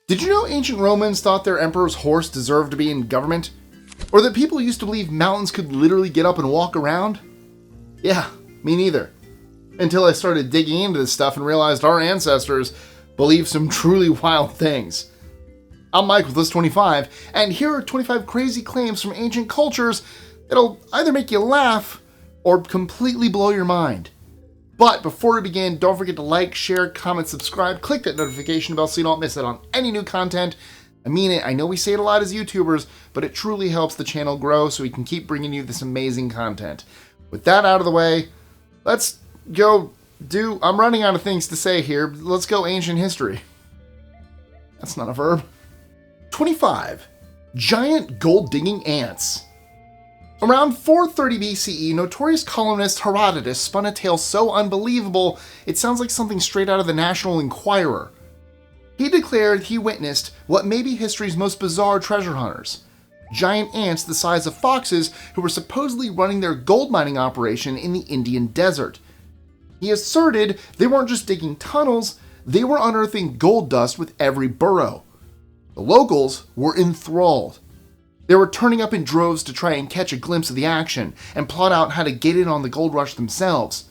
Did you know ancient Romans thought their emperor's horse deserved to be in government? Or that people used to believe mountains could literally get up and walk around? Yeah, me neither. Until I started digging into this stuff and realized our ancestors believed some truly wild things. I'm Mike with List 25, and here are 25 crazy claims from ancient cultures that'll either make you laugh or completely blow your mind. But before we begin, don't forget to like, share, comment, subscribe, click that notification bell so you don't miss out on any new content. I mean it, I know we say it a lot as YouTubers, but it truly helps the channel grow so we can keep bringing you this amazing content. With that out of the way, let's go I'm running out of things to say here. Let's go ancient history. That's not a verb. 25. Giant gold-digging ants. Around 430 BCE, notorious columnist Herodotus spun a tale so unbelievable it sounds like something straight out of the National Enquirer. He declared he witnessed what may be history's most bizarre treasure hunters. Giant ants the size of foxes who were supposedly running their gold mining operation in the Indian desert. He asserted they weren't just digging tunnels, they were unearthing gold dust with every burrow. The locals were enthralled. They were turning up in droves to try and catch a glimpse of the action and plot out how to get in on the gold rush themselves.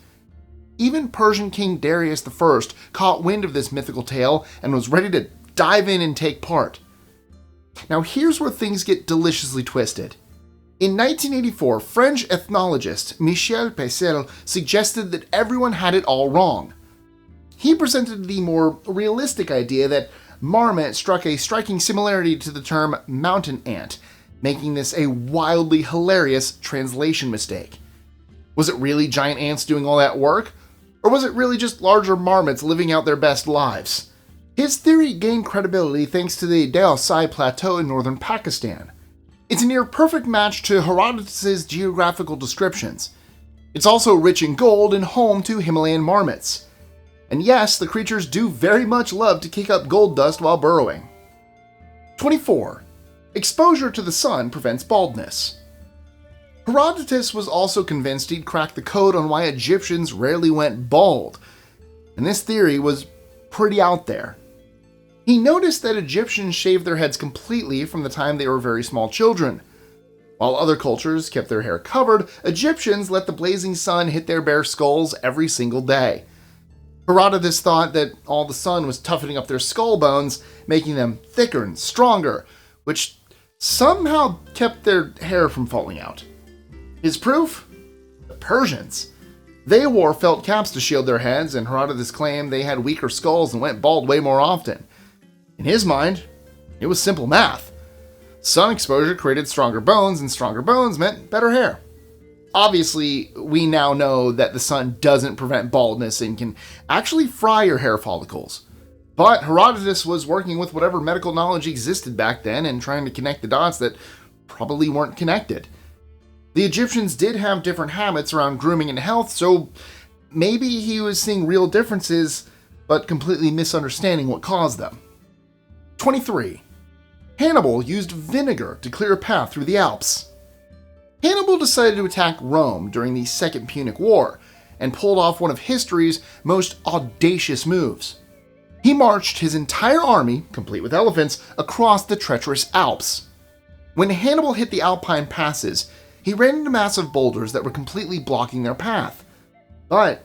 Even Persian King Darius I caught wind of this mythical tale and was ready to dive in and take part. Now here's where things get deliciously twisted. In 1984, French ethnologist Michel Peissel suggested that everyone had it all wrong. He presented the more realistic idea that marmot struck a striking similarity to the term mountain ant, making this a wildly hilarious translation mistake. Was it really giant ants doing all that work? Or was it really just larger marmots living out their best lives? His theory gained credibility thanks to the Deosai Plateau in northern Pakistan. It's a near-perfect match to Herodotus' geographical descriptions. It's also rich in gold and home to Himalayan marmots. And yes, the creatures do very much love to kick up gold dust while burrowing. 24. Exposure to the sun prevents baldness. Herodotus was also convinced he'd cracked the code on why Egyptians rarely went bald, and this theory was pretty out there. He noticed that Egyptians shaved their heads completely from the time they were very small children. While other cultures kept their hair covered, Egyptians let the blazing sun hit their bare skulls every single day. Herodotus thought that all the sun was toughening up their skull bones, making them thicker and stronger, which somehow kept their hair from falling out. His proof? The Persians. They wore felt caps to shield their heads, and Herodotus claimed they had weaker skulls and went bald way more often. In his mind, it was simple math. Sun exposure created stronger bones, and stronger bones meant better hair. Obviously, we now know that the sun doesn't prevent baldness and can actually fry your hair follicles. But Herodotus was working with whatever medical knowledge existed back then and trying to connect the dots that probably weren't connected. The Egyptians did have different habits around grooming and health, so maybe he was seeing real differences, but completely misunderstanding what caused them. 23. Hannibal used vinegar to clear a path through the Alps. Hannibal decided to attack Rome during the Second Punic War, and pulled off one of history's most audacious moves. He marched his entire army, complete with elephants, across the treacherous Alps. When Hannibal hit the Alpine passes, he ran into massive boulders that were completely blocking their path. But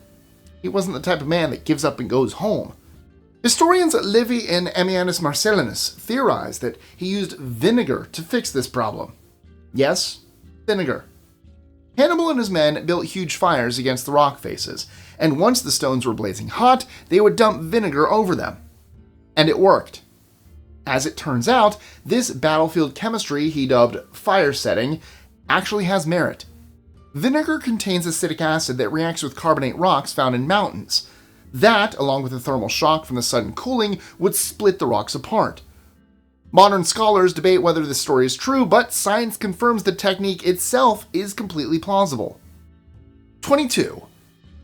he wasn't the type of man that gives up and goes home. Historians Livy and Ammianus Marcellinus theorized that he used vinegar to fix this problem. Yes, vinegar. Hannibal and his men built huge fires against the rock faces, and once the stones were blazing hot, they would dump vinegar over them. And it worked. As it turns out, this battlefield chemistry he dubbed fire setting actually has merit. Vinegar contains acetic acid that reacts with carbonate rocks found in mountains. That, along with the thermal shock from the sudden cooling, would split the rocks apart. Modern scholars debate whether this story is true, but science confirms the technique itself is completely plausible. 22.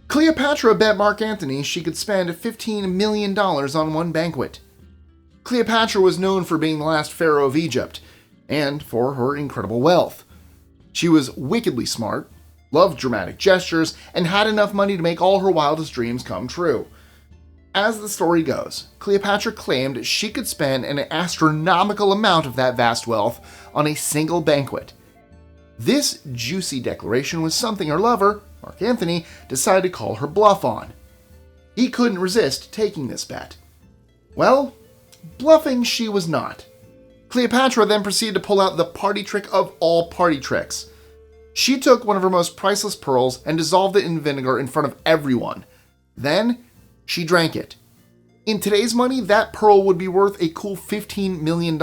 Cleopatra bet Marc Antony she could spend $15 million on one banquet. Cleopatra was known for being the last pharaoh of Egypt, and for her incredible wealth. She was wickedly smart, loved dramatic gestures, and had enough money to make all her wildest dreams come true. As the story goes, Cleopatra claimed she could spend an astronomical amount of that vast wealth on a single banquet. This juicy declaration was something her lover, Marc Antony, decided to call her bluff on. He couldn't resist taking this bet. Well, bluffing she was not. Cleopatra then proceeded to pull out the party trick of all party tricks. She took one of her most priceless pearls and dissolved it in vinegar in front of everyone. Then, she drank it. In today's money, that pearl would be worth a cool $15 million.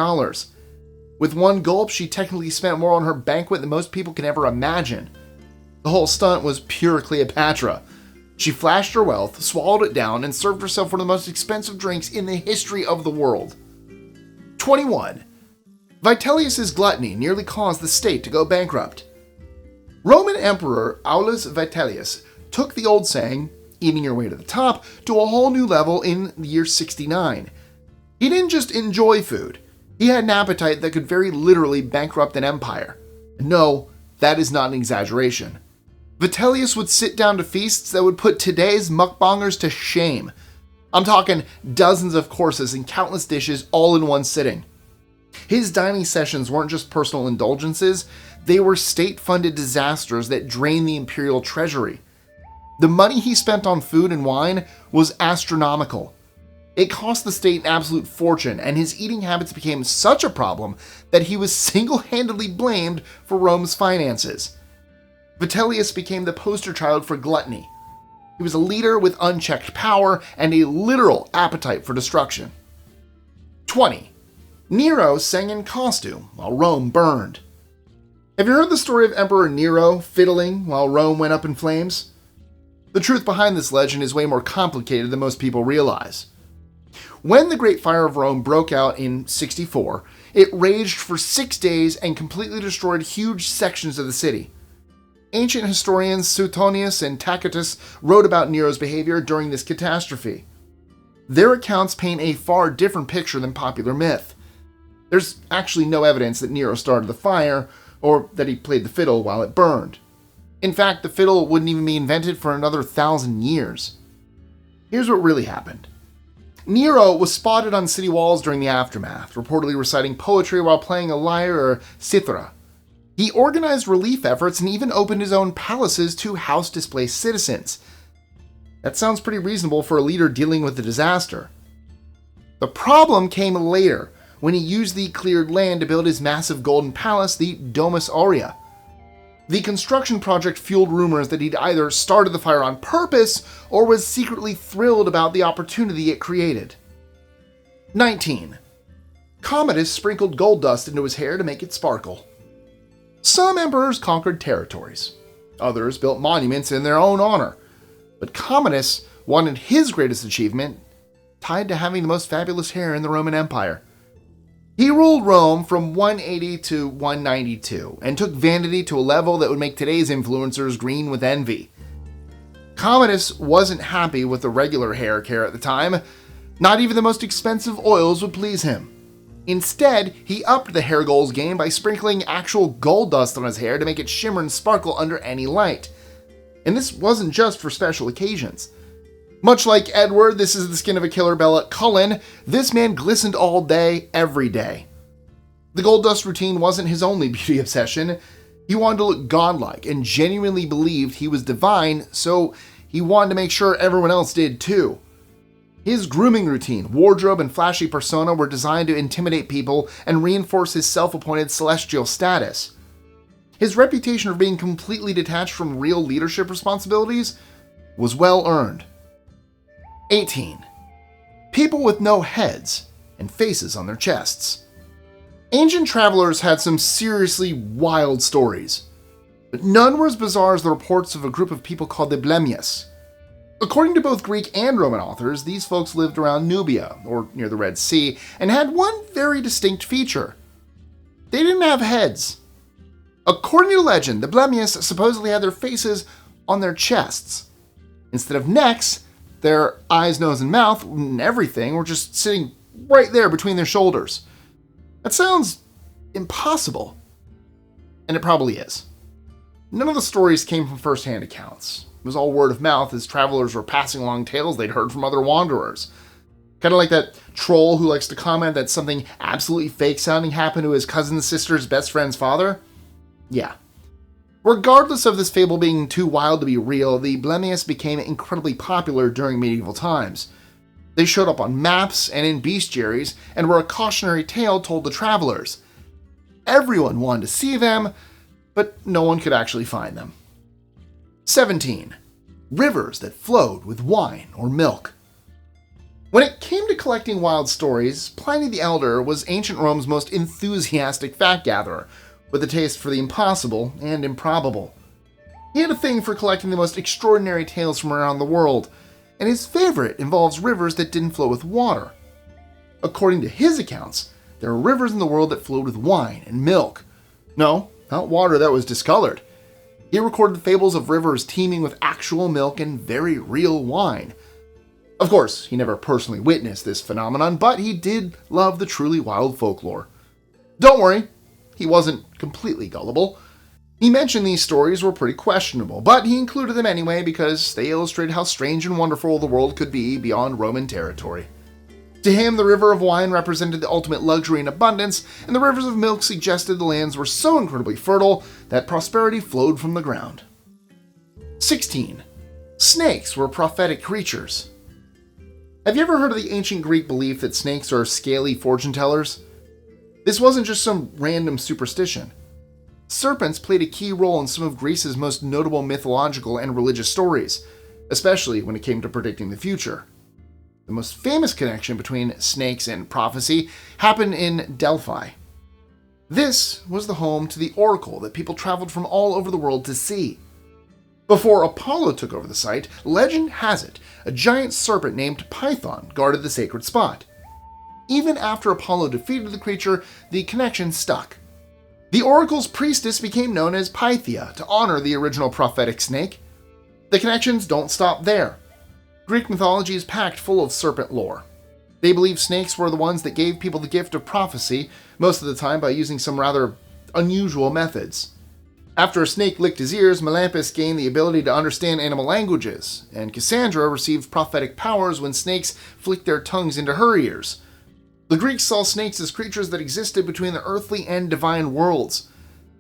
With one gulp, she technically spent more on her banquet than most people can ever imagine. The whole stunt was pure Cleopatra. She flashed her wealth, swallowed it down, and served herself one of the most expensive drinks in the history of the world. 21. Vitellius' gluttony nearly caused the state to go bankrupt. Roman Emperor Aulus Vitellius took the old saying, eating your way to the top, to a whole new level in the year 69. He didn't just enjoy food. He had an appetite that could very literally bankrupt an empire. No, that is not an exaggeration. Vitellius would sit down to feasts that would put today's mukbangers to shame. I'm talking dozens of courses and countless dishes all in one sitting. His dining sessions weren't just personal indulgences, they were state-funded disasters that drained the imperial treasury. The money he spent on food and wine was astronomical. It cost the state an absolute fortune, and his eating habits became such a problem that he was single-handedly blamed for Rome's finances. Vitellius became the poster child for gluttony. He was a leader with unchecked power and a literal appetite for destruction. 20. Nero sang in costume while Rome burned. Have you heard the story of Emperor Nero fiddling while Rome went up in flames? The truth behind this legend is way more complicated than most people realize. When the Great Fire of Rome broke out in 64, it raged for 6 days and completely destroyed huge sections of the city. Ancient historians Suetonius and Tacitus wrote about Nero's behavior during this catastrophe. Their accounts paint a far different picture than popular myth. There's actually no evidence that Nero started the fire, or that he played the fiddle while it burned. In fact, the fiddle wouldn't even be invented for another 1,000 years. Here's what really happened. Nero was spotted on city walls during the aftermath, reportedly reciting poetry while playing a lyre or cithara. He organized relief efforts and even opened his own palaces to house displaced citizens. That sounds pretty reasonable for a leader dealing with a disaster. The problem came later, when he used the cleared land to build his massive golden palace, the Domus Aurea. The construction project fueled rumors that he'd either started the fire on purpose or was secretly thrilled about the opportunity it created. 19. Commodus sprinkled gold dust into his hair to make it sparkle. Some emperors conquered territories. Others built monuments in their own honor. But Commodus wanted his greatest achievement tied to having the most fabulous hair in the Roman Empire. He ruled Rome from 180 to 192 and took vanity to a level that would make today's influencers green with envy. Commodus wasn't happy with the regular hair care at the time. Not even the most expensive oils would please him. Instead, he upped the hair goals game by sprinkling actual gold dust on his hair to make it shimmer and sparkle under any light. And this wasn't just for special occasions. Much like Edward, this is the skin of a killer Bella Cullen, this man glistened all day, every day. The gold dust routine wasn't his only beauty obsession. He wanted to look godlike and genuinely believed he was divine, so he wanted to make sure everyone else did too. His grooming routine, wardrobe, and flashy persona were designed to intimidate people and reinforce his self-appointed celestial status. His reputation for being completely detached from real leadership responsibilities was well earned. 18. People with no heads and faces on their chests. Ancient travelers had some seriously wild stories, but none were as bizarre as the reports of a group of people called the Blemmius. According to both Greek and Roman authors, these folks lived around Nubia, or near the Red Sea, and had one very distinct feature. They didn't have heads. According to legend, the Blemmius supposedly had their faces on their chests. Instead of necks, their eyes, nose, and mouth, and everything were just sitting right there between their shoulders. That sounds impossible. And it probably is. None of the stories came from first-hand accounts. was all word of mouth as travelers were passing along tales they'd heard from other wanderers. Kind of like that troll who likes to comment that something absolutely fake sounding happened to his cousin's sister's best friend's father? Yeah. Regardless of this fable being too wild to be real, the Baldness became incredibly popular during medieval times. They showed up on maps and in bestiaries and were a cautionary tale told to travelers. Everyone wanted to see them, but no one could actually find them. 17. Rivers that flowed with wine or milk. When it came to collecting wild stories, Pliny the Elder was ancient Rome's most enthusiastic fact-gatherer, with a taste for the impossible and improbable. He had a thing for collecting the most extraordinary tales from around the world, and his favorite involves rivers that didn't flow with water. According to his accounts, there are rivers in the world that flowed with wine and milk. No, not water that was discolored. He recorded fables of rivers teeming with actual milk and very real wine. Of course, he never personally witnessed this phenomenon, but he did love the truly wild folklore. Don't worry, he wasn't completely gullible. He mentioned these stories were pretty questionable, but he included them anyway because they illustrated how strange and wonderful the world could be beyond Roman territory. To him, the river of wine represented the ultimate luxury and abundance, and the rivers of milk suggested the lands were so incredibly fertile that prosperity flowed from the ground. 16. Snakes were prophetic creatures. Have you ever heard of the ancient Greek belief that snakes are scaly fortune tellers? This wasn't just some random superstition. Serpents played a key role in some of Greece's most notable mythological and religious stories, especially when it came to predicting the future. The most famous connection between snakes and prophecy happened in Delphi. This was the home to the oracle that people traveled from all over the world to see. Before Apollo took over the site, legend has it, a giant serpent named Python guarded the sacred spot. Even after Apollo defeated the creature, the connection stuck. The oracle's priestess became known as Pythia to honor the original prophetic snake. The connections don't stop there. Greek mythology is packed full of serpent lore. They believe snakes were the ones that gave people the gift of prophecy, most of the time by using some rather unusual methods. After a snake licked his ears, Melampus gained the ability to understand animal languages, and Cassandra received prophetic powers when snakes flicked their tongues into her ears. The Greeks saw snakes as creatures that existed between the earthly and divine worlds.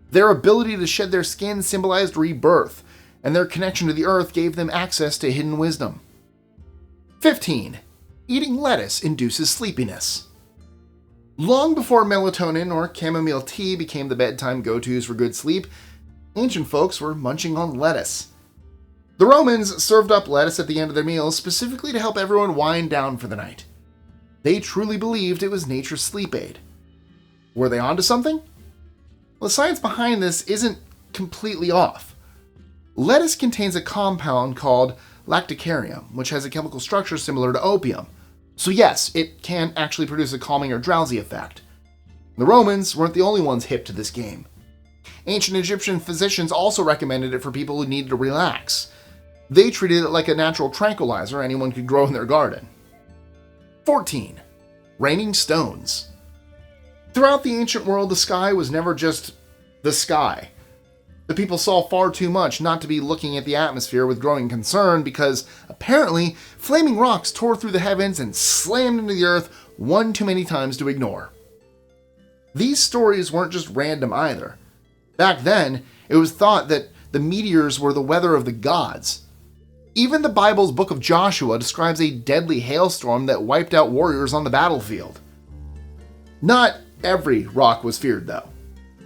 Their ability to shed their skin symbolized rebirth, and their connection to the earth gave them access to hidden wisdom. 15. Eating lettuce induces sleepiness. Long before melatonin or chamomile tea became the bedtime go-tos for good sleep, ancient folks were munching on lettuce. The Romans served up lettuce at the end of their meals specifically to help everyone wind down for the night. They truly believed it was nature's sleep aid. Were they onto something? Well, the science behind this isn't completely off. Lettuce contains a compound called lacticarium, which has a chemical structure similar to opium. So yes, it can actually produce a calming or drowsy effect. The Romans weren't the only ones hip to this game. Ancient Egyptian physicians also recommended it for people who needed to relax. They treated it like a natural tranquilizer anyone could grow in their garden. 14. Raining stones. Throughout the ancient world, the sky was never just the sky. The people saw far too much not to be looking at the atmosphere with growing concern because, apparently, flaming rocks tore through the heavens and slammed into the earth one too many times to ignore. These stories weren't just random either. Back then, it was thought that the meteors were the weather of the gods. Even the Bible's book of Joshua describes a deadly hailstorm that wiped out warriors on the battlefield. Not every rock was feared, though.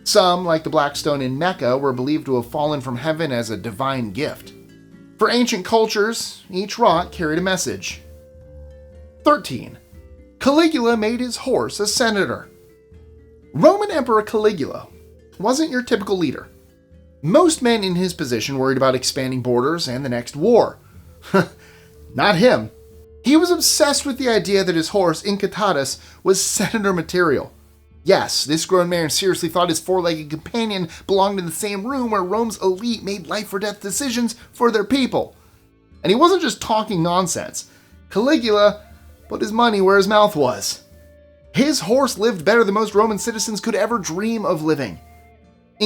Some, like the black stone in Mecca, were believed to have fallen from heaven as a divine gift. For ancient cultures, each rock carried a message. 13. Caligula made his horse a senator. Roman Emperor Caligula wasn't your typical leader. Most men in his position worried about expanding borders and the next war. Not him. He was obsessed with the idea that his horse, Incitatus, was senator material. Yes, this grown man seriously thought his four-legged companion belonged in the same room where Rome's elite made life-or-death decisions for their people. And he wasn't just talking nonsense. Caligula put his money where his mouth was. His horse lived better than most Roman citizens could ever dream of living.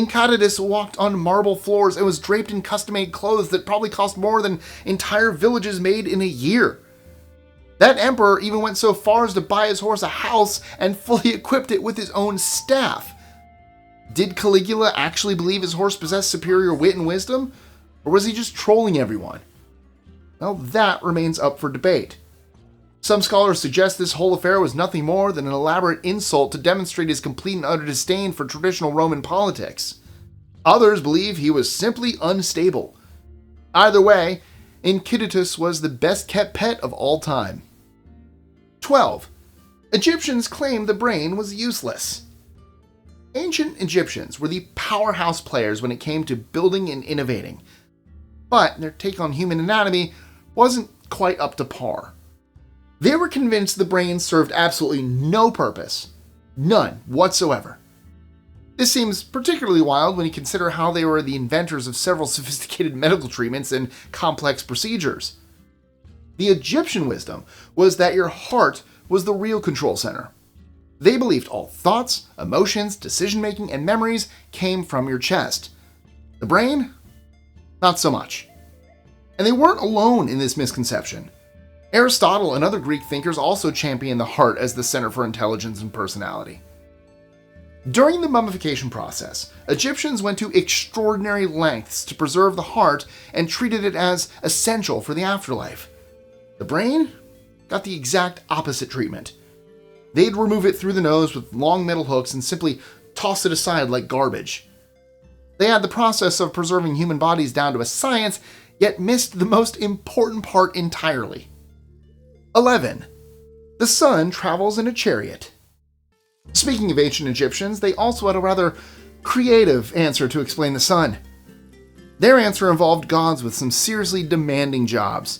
Commodus walked on marble floors and was draped in custom-made clothes that probably cost more than entire villages made in a year. That emperor even went so far as to buy his horse a house and fully equipped it with his own staff. Did Caligula actually believe his horse possessed superior wit and wisdom, or was he just trolling everyone? Well, that remains up for debate. Some scholars suggest this whole affair was nothing more than an elaborate insult to demonstrate his complete and utter disdain for traditional Roman politics. Others believe he was simply unstable. Either way, Commodus was the best-kept pet of all time. 12. Egyptians claimed the brain was useless. Ancient Egyptians were the powerhouse players when it came to building and innovating, but their take on human anatomy wasn't quite up to par. They were convinced the brain served absolutely no purpose. None whatsoever. This seems particularly wild when you consider how they were the inventors of several sophisticated medical treatments and complex procedures. The Egyptian wisdom was that your heart was the real control center. They believed all thoughts, emotions, decision-making, and memories came from your chest. The brain? Not so much. And they weren't alone in this misconception. Aristotle and other Greek thinkers also championed the heart as the center for intelligence and personality. During the mummification process, Egyptians went to extraordinary lengths to preserve the heart and treated it as essential for the afterlife. The brain got the exact opposite treatment. They'd remove it through the nose with long metal hooks and simply toss it aside like garbage. They had the process of preserving human bodies down to a science, yet missed the most important part entirely. 11. The sun travels in a chariot. Speaking of ancient Egyptians, they also had a rather creative answer to explain the sun. Their answer involved gods with some seriously demanding jobs.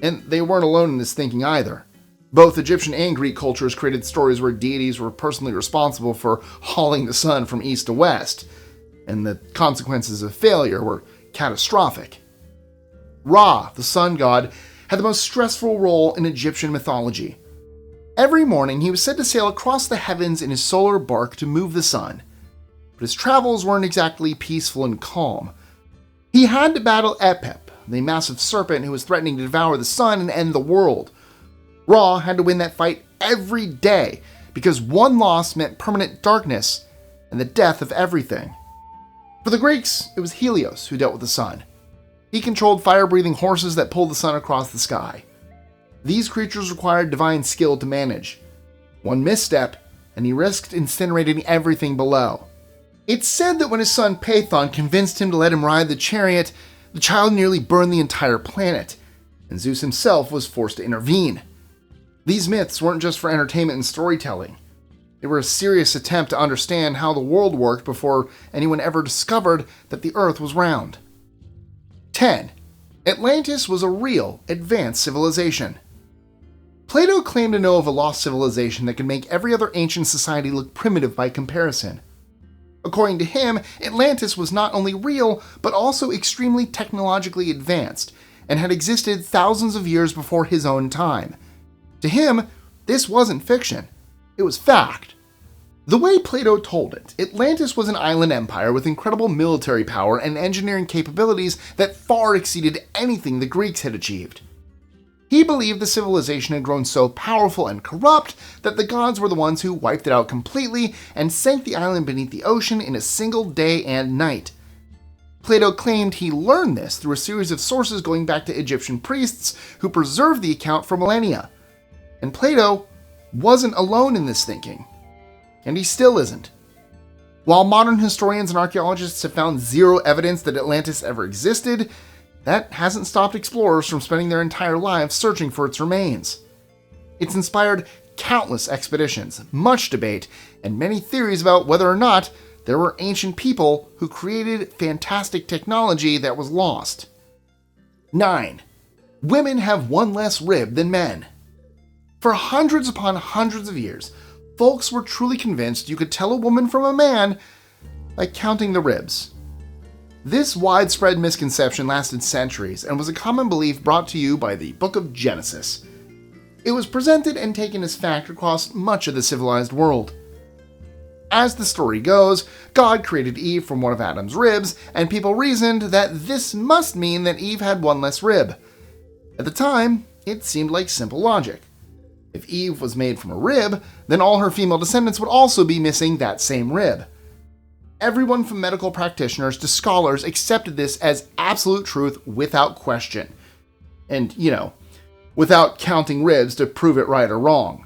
And they weren't alone in this thinking either. Both Egyptian and Greek cultures created stories where deities were personally responsible for hauling the sun from east to west, and the consequences of failure were catastrophic. Ra, the sun god, had the most stressful role in Egyptian mythology. Every morning, he was said to sail across the heavens in his solar bark to move the sun. But his travels weren't exactly peaceful and calm. He had to battle Epep, the massive serpent who was threatening to devour the sun and end the world. Ra had to win that fight every day, because one loss meant permanent darkness and the death of everything. For the Greeks, it was Helios who dealt with the sun. He controlled fire-breathing horses that pulled the sun across the sky. These creatures required divine skill to manage. One misstep, and he risked incinerating everything below. It's said that when his son Python convinced him to let him ride the chariot, the child nearly burned the entire planet, and Zeus himself was forced to intervene. These myths weren't just for entertainment and storytelling. They were a serious attempt to understand how the world worked before anyone ever discovered that the Earth was round. 10. Atlantis was a real, advanced civilization. Plato claimed to know of a lost civilization that could make every other ancient society look primitive by comparison. According to him, Atlantis was not only real, but also extremely technologically advanced, and had existed thousands of years before his own time. To him, this wasn't fiction. It was fact. The way Plato told it, Atlantis was an island empire with incredible military power and engineering capabilities that far exceeded anything the Greeks had achieved. He believed the civilization had grown so powerful and corrupt that the gods were the ones who wiped it out completely and sank the island beneath the ocean in a single day and night. Plato claimed he learned this through a series of sources going back to Egyptian priests who preserved the account for millennia. And Plato wasn't alone in this thinking. And he still isn't. While modern historians and archaeologists have found zero evidence that Atlantis ever existed, that hasn't stopped explorers from spending their entire lives searching for its remains. It's inspired countless expeditions, much debate, and many theories about whether or not there were ancient people who created fantastic technology that was lost. 9. Women have one less rib than men. For hundreds upon hundreds of years, folks were truly convinced you could tell a woman from a man by counting the ribs. This widespread misconception lasted centuries and was a common belief brought to you by the Book of Genesis. It was presented and taken as fact across much of the civilized world. As the story goes, God created Eve from one of Adam's ribs, and people reasoned that this must mean that Eve had one less rib. At the time, it seemed like simple logic. If Eve was made from a rib, then all her female descendants would also be missing that same rib. Everyone from medical practitioners to scholars accepted this as absolute truth without question. And, without counting ribs to prove it right or wrong.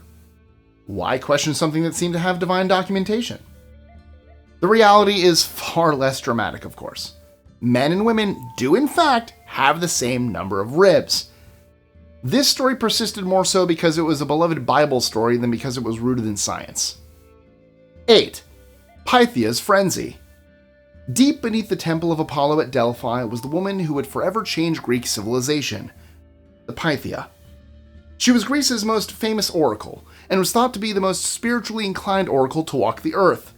Why question something that seemed to have divine documentation? The reality is far less dramatic, of course. Men and women do in fact have the same number of ribs. This story persisted more so because it was a beloved Bible story than because it was rooted in science. 8. Pythia's frenzy. Deep beneath the temple of Apollo at Delphi was the woman who would forever change Greek civilization, the Pythia. She was Greece's most famous oracle, and was thought to be the most spiritually inclined oracle to walk the earth.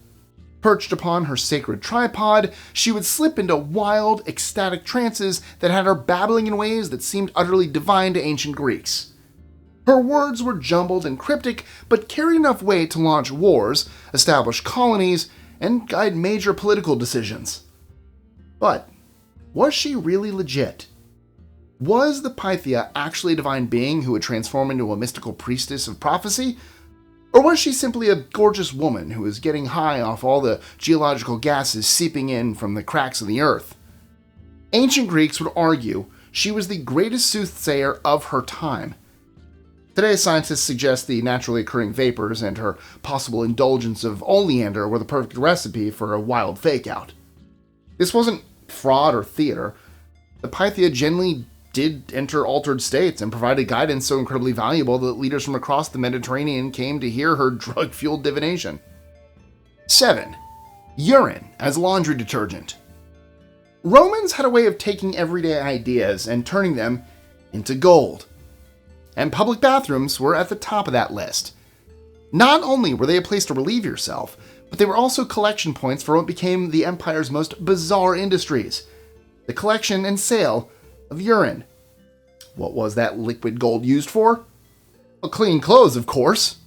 Perched upon her sacred tripod, she would slip into wild, ecstatic trances that had her babbling in ways that seemed utterly divine to ancient Greeks. Her words were jumbled and cryptic, but carried enough weight to launch wars, establish colonies, and guide major political decisions. But was she really legit? Was the Pythia actually a divine being who would transform into a mystical priestess of prophecy? Or was she simply a gorgeous woman who was getting high off all the geological gases seeping in from the cracks of the earth? Ancient Greeks would argue she was the greatest soothsayer of her time. Today, scientists suggest the naturally occurring vapors and her possible indulgence of oleander were the perfect recipe for a wild fake-out. This wasn't fraud or theater. The Pythia genuinely did enter altered states and provided guidance so incredibly valuable that leaders from across the Mediterranean came to hear her drug-fueled divination. 7. Urine as laundry detergent. Romans had a way of taking everyday ideas and turning them into gold. And public bathrooms were at the top of that list. Not only were they a place to relieve yourself, but they were also collection points for what became the empire's most bizarre industries: the collection and sale of urine. What was that liquid gold used for? Well, clean clothes, of course.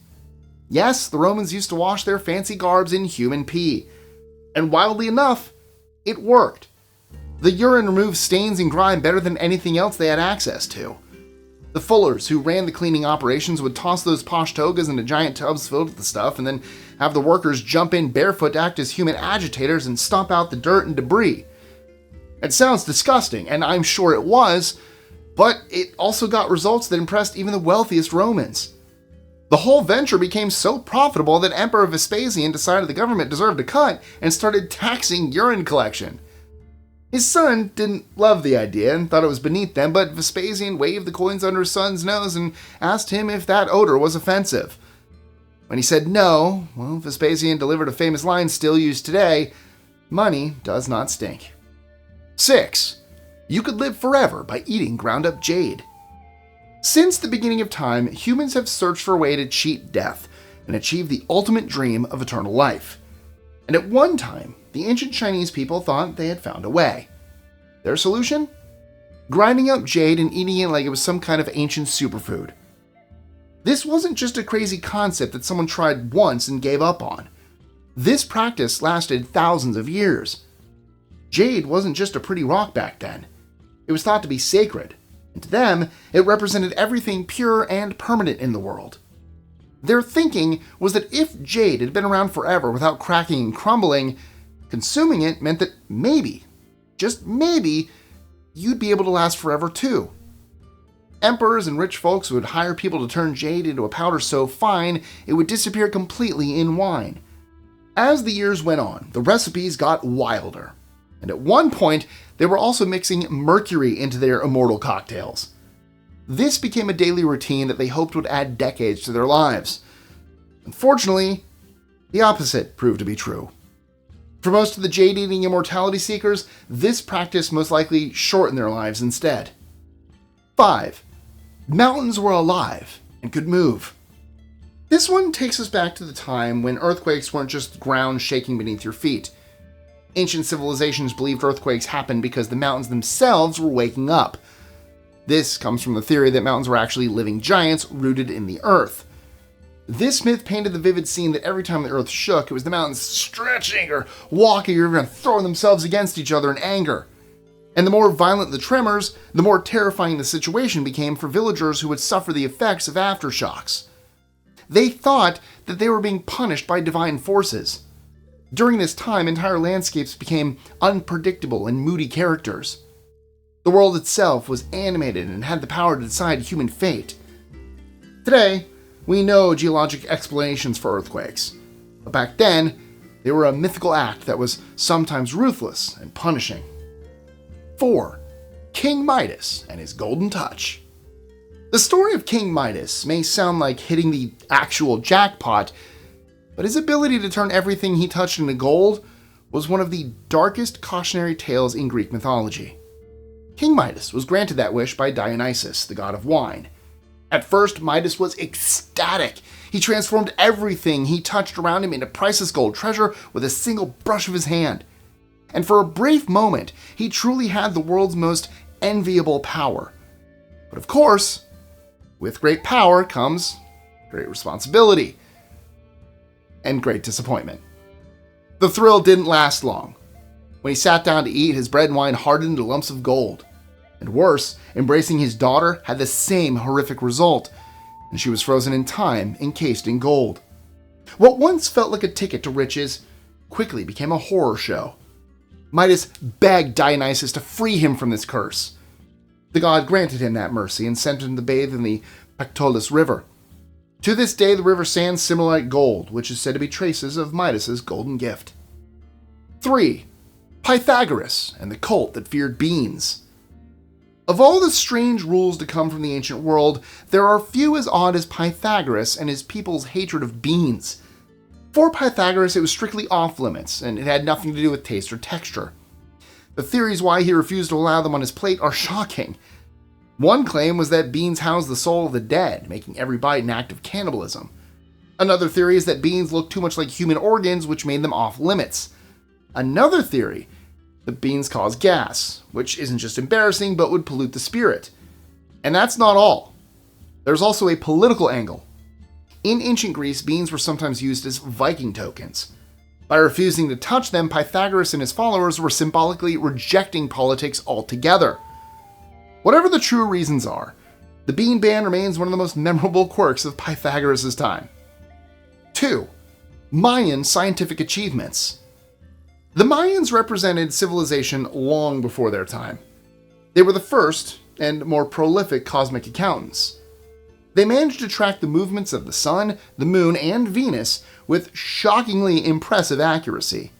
Yes, the Romans used to wash their fancy garbs in human pee. And wildly enough, it worked. The urine removed stains and grime better than anything else they had access to. The fullers who ran the cleaning operations would toss those posh togas into giant tubs filled with the stuff and then have the workers jump in barefoot to act as human agitators and stomp out the dirt and debris. It sounds disgusting, and I'm sure it was, but it also got results that impressed even the wealthiest Romans. The whole venture became so profitable that Emperor Vespasian decided the government deserved a cut and started taxing urine collection. His son didn't love the idea and thought it was beneath them, but Vespasian waved the coins under his son's nose and asked him if that odor was offensive. When he said no, well, Vespasian delivered a famous line still used today: "Money does not stink." 6. You could live forever by eating ground-up jade. Since the beginning of time, humans have searched for a way to cheat death and achieve the ultimate dream of eternal life. And at one time, the ancient Chinese people thought they had found a way. Their solution? Grinding up jade and eating it like it was some kind of ancient superfood. This wasn't just a crazy concept that someone tried once and gave up on. This practice lasted thousands of years. Jade wasn't just a pretty rock back then. It was thought to be sacred, and to them, it represented everything pure and permanent in the world. Their thinking was that if jade had been around forever without cracking and crumbling, consuming it meant that maybe, just maybe, you'd be able to last forever too. Emperors and rich folks would hire people to turn jade into a powder so fine it would disappear completely in wine. As the years went on, the recipes got wilder. And at one point, they were also mixing mercury into their immortal cocktails. This became a daily routine that they hoped would add decades to their lives. Unfortunately, the opposite proved to be true. For most of the jade-eating immortality seekers, this practice most likely shortened their lives instead. 5. Mountains were alive and could move. This one takes us back to the time when earthquakes weren't just ground shaking beneath your feet. Ancient civilizations believed earthquakes happened because the mountains themselves were waking up. This comes from the theory that mountains were actually living giants rooted in the earth. This myth painted the vivid scene that every time the earth shook, it was the mountains stretching or walking or even throwing themselves against each other in anger. And the more violent the tremors, the more terrifying the situation became for villagers who would suffer the effects of aftershocks. They thought that they were being punished by divine forces. During this time, entire landscapes became unpredictable and moody characters. The world itself was animated and had the power to decide human fate. Today, we know geologic explanations for earthquakes, but back then, they were a mythical act that was sometimes ruthless and punishing. 4. King Midas and his golden touch. The story of King Midas may sound like hitting the actual jackpot, but his ability to turn everything he touched into gold was one of the darkest cautionary tales in Greek mythology. King Midas was granted that wish by Dionysus, the god of wine. At first, Midas was ecstatic. He transformed everything he touched around him into priceless gold treasure with a single brush of his hand. And for a brief moment, he truly had the world's most enviable power. But of course, with great power comes great responsibility and great disappointment. The thrill didn't last long. When he sat down to eat, his bread and wine hardened into lumps of gold. And worse, embracing his daughter had the same horrific result, and she was frozen in time, encased in gold. What once felt like a ticket to riches quickly became a horror show. Midas begged Dionysus to free him from this curse. The god granted him that mercy and sent him to bathe in the Pactolus River. To this day, the river sands simulate gold, which is said to be traces of Midas's golden gift. 3. Pythagoras and the cult that feared beans. Of all the strange rules to come from the ancient world, there are few as odd as Pythagoras and his people's hatred of beans. For Pythagoras, it was strictly off limits, and it had nothing to do with taste or texture. The theories why he refused to allow them on his plate are shocking. One claim was that beans house the soul of the dead, making every bite an act of cannibalism. Another theory is that beans look too much like human organs, which made them off limits. Another theory, that beans cause gas, which isn't just embarrassing but would pollute the spirit. And that's not all. There's also a political angle. In ancient Greece, beans were sometimes used as Viking tokens. By refusing to touch them, Pythagoras and his followers were symbolically rejecting politics altogether. Whatever the true reasons are, the bean ban remains one of the most memorable quirks of Pythagoras' time. 2. Mayan scientific achievements. The Mayans represented civilization long before their time. They were the first and more prolific cosmic accountants. They managed to track the movements of the sun, the moon, and Venus with shockingly impressive accuracy.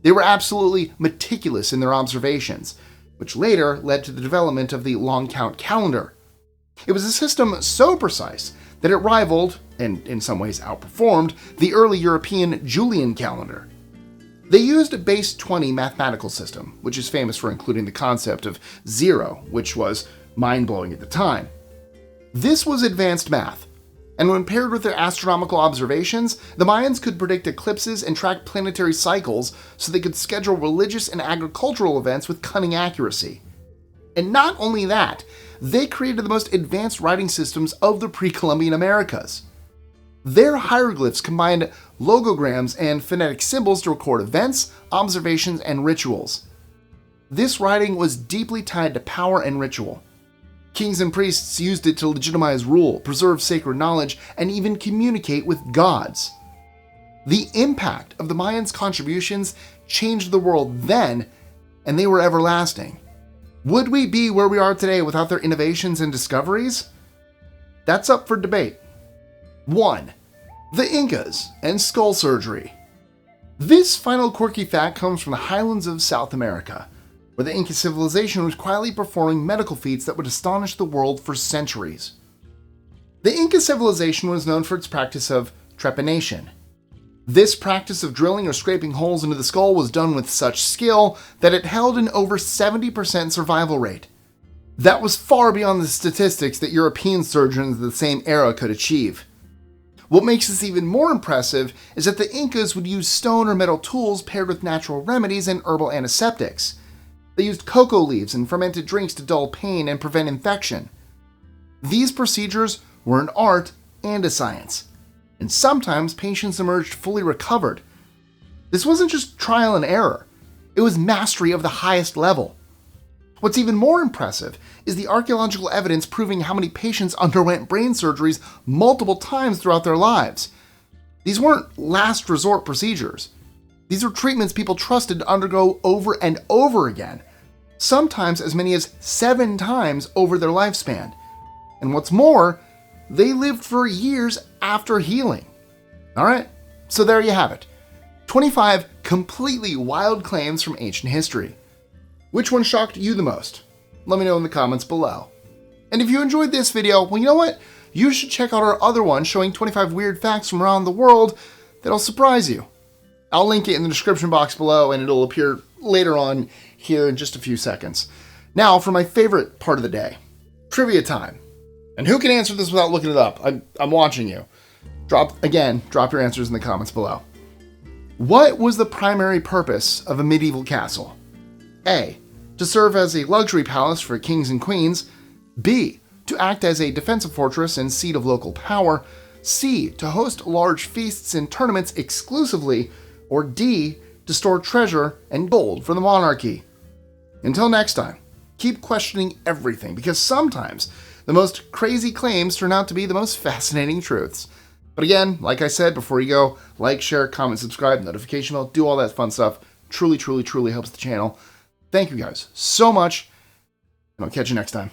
They were absolutely meticulous in their observations, which later led to the development of the long count calendar. It was a system so precise that it rivaled, and in some ways outperformed, the early European Julian calendar. They used a base 20 mathematical system, which is famous for including the concept of zero, which was mind-blowing at the time. This was advanced math, and when paired with their astronomical observations, the Mayans could predict eclipses and track planetary cycles so they could schedule religious and agricultural events with cunning accuracy. And not only that, they created the most advanced writing systems of the pre-Columbian Americas. Their hieroglyphs combined logograms and phonetic symbols to record events, observations, and rituals. This writing was deeply tied to power and ritual. Kings and priests used it to legitimize rule, preserve sacred knowledge, and even communicate with gods. The impact of the Mayans' contributions changed the world then, and they were everlasting. Would we be where we are today without their innovations and discoveries? That's up for debate. 1. The Incas and skull surgery. This final quirky fact comes from the highlands of South America, where the Inca civilization was quietly performing medical feats that would astonish the world for centuries. The Inca civilization was known for its practice of trepanation. This practice of drilling or scraping holes into the skull was done with such skill that it held an over 70% survival rate. That was far beyond the statistics that European surgeons of the same era could achieve. What makes this even more impressive is that the Incas would use stone or metal tools paired with natural remedies and herbal antiseptics. They used cocoa leaves and fermented drinks to dull pain and prevent infection. These procedures were an art and a science. and sometimes patients emerged fully recovered. This wasn't just trial and error, it was mastery of the highest level. What's even more impressive is the archaeological evidence proving how many patients underwent brain surgeries multiple times throughout their lives. These weren't last resort procedures. These are treatments people trusted to undergo over and over again, sometimes as many as 7 times over their lifespan. And what's more, they lived for years after healing. Alright, so there you have it. 25 completely wild claims from ancient history. Which one shocked you the most? Let me know in the comments below. And if you enjoyed this video, well, you know what? You should check out our other one showing 25 weird facts from around the world that'll surprise you. I'll link it in the description box below and it'll appear later on here in just a few seconds. Now for my favorite part of the day, trivia time. And who can answer this without looking it up? I'm watching you. Drop your answers in the comments below. What was the primary purpose of a medieval castle? A. To serve as a luxury palace for kings and queens. B. To act as a defensive fortress and seat of local power. C. To host large feasts and tournaments exclusively. Or D. To store treasure and gold for the monarchy. Until next time, keep questioning everything, because sometimes the most crazy claims turn out to be the most fascinating truths. But again, like I said, before you go, like, share, comment, subscribe, notification bell, do all that fun stuff. Truly, truly, truly helps the channel. Thank you guys so much, and I'll catch you next time.